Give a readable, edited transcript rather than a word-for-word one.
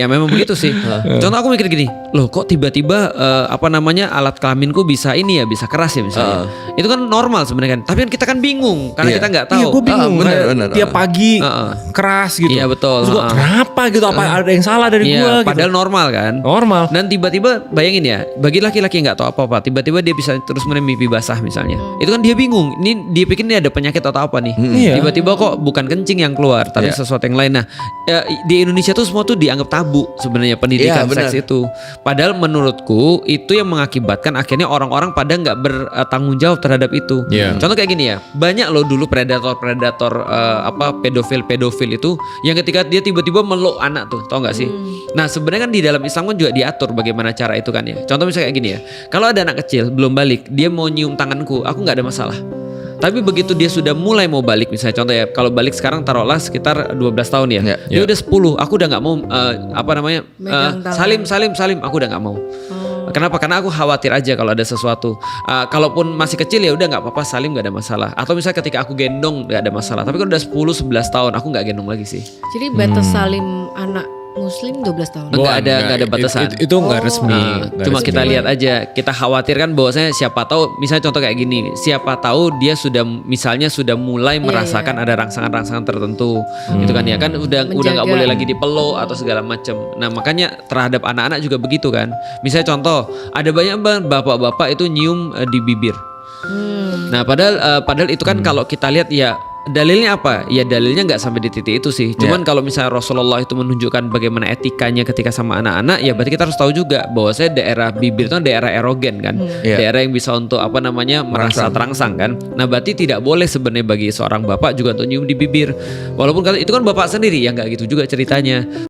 Ya memang begitu sih. Contoh aku mikir gini, loh kok tiba-tiba alat kelaminku bisa ini ya, bisa keras ya misalnya. Itu kan normal sebenarnya kan. Tapi kan kita kan bingung karena kita nggak tahu. Iya, gue bingung. benar. Tiap pagi keras gitu. Iya betul. Terus gua, kenapa gitu? Apa ada yang salah dari Iya, gue? padahal Gitu. normal kan. Normal. Dan tiba-tiba bayangin ya, bagi laki-laki yang nggak tahu apa-apa, tiba-tiba dia bisa terus mimpi basah misalnya. Itu kan dia bingung. Ini dia pikir ini ada penyakit atau apa nih. Iya. Tiba-tiba kok bukan kencing yang keluar, tapi sesuatu yang lain. Nah, di Indonesia tuh semua tuh dianggap tabu sebenarnya pendidikan seks itu. Padahal menurutku itu yang mengakibatkan akhirnya orang-orang pada nggak bertanggung jawab terhadap itu. Contoh kayak gini ya, banyak loh dulu predator pedofil itu yang ketika dia tiba-tiba meluk anak tuh, tau nggak sih? Nah sebenarnya kan di dalam Islam kan juga diatur bagaimana cara itu kan ya. Contoh misalnya kayak gini ya, kalau ada anak kecil belum balik, dia mau nyium tanganku, aku nggak ada masalah. Tapi begitu dia sudah mulai mau balik, misalnya contoh ya, kalau balik sekarang taruhlah sekitar 12 tahun ya. Dia udah 10, aku udah nggak mau salim, aku udah nggak mau. Kenapa? Karena aku khawatir aja kalau ada sesuatu. Kalaupun masih kecil ya udah nggak apa-apa, salim nggak ada masalah. Atau misalnya ketika aku gendong nggak ada masalah. Tapi kalau udah 10-11 tahun aku nggak gendong lagi sih. Jadi batas salim anak Muslim 12 tahun. Nggak ada batasan. Itu nggak resmi. Cuma kita lihat aja, kita khawatirkan bahwasanya siapa tahu, misalnya contoh kayak gini, siapa tahu dia sudah mulai merasakan ada rangsangan-rangsangan tertentu, gitu kan ya kan udah nggak boleh lagi dipeluk atau segala macam. Nah makanya terhadap anak-anak juga begitu kan. Misalnya contoh, ada banyak bapak-bapak itu nyium di bibir. Nah padahal itu kan kalau kita lihat ya. Dalilnya apa? Ya dalilnya nggak sampai di titik itu sih. Cuman kalau misalnya Rasulullah itu menunjukkan bagaimana etikanya ketika sama anak-anak, ya berarti kita harus tahu juga bahwa saya daerah bibir itu daerah erogen kan, daerah yang bisa untuk merasa terangsang kan. Nah berarti tidak boleh sebenarnya bagi seorang bapak juga untuk nyium di bibir. Walaupun itu kan bapak sendiri ya nggak gitu juga ceritanya.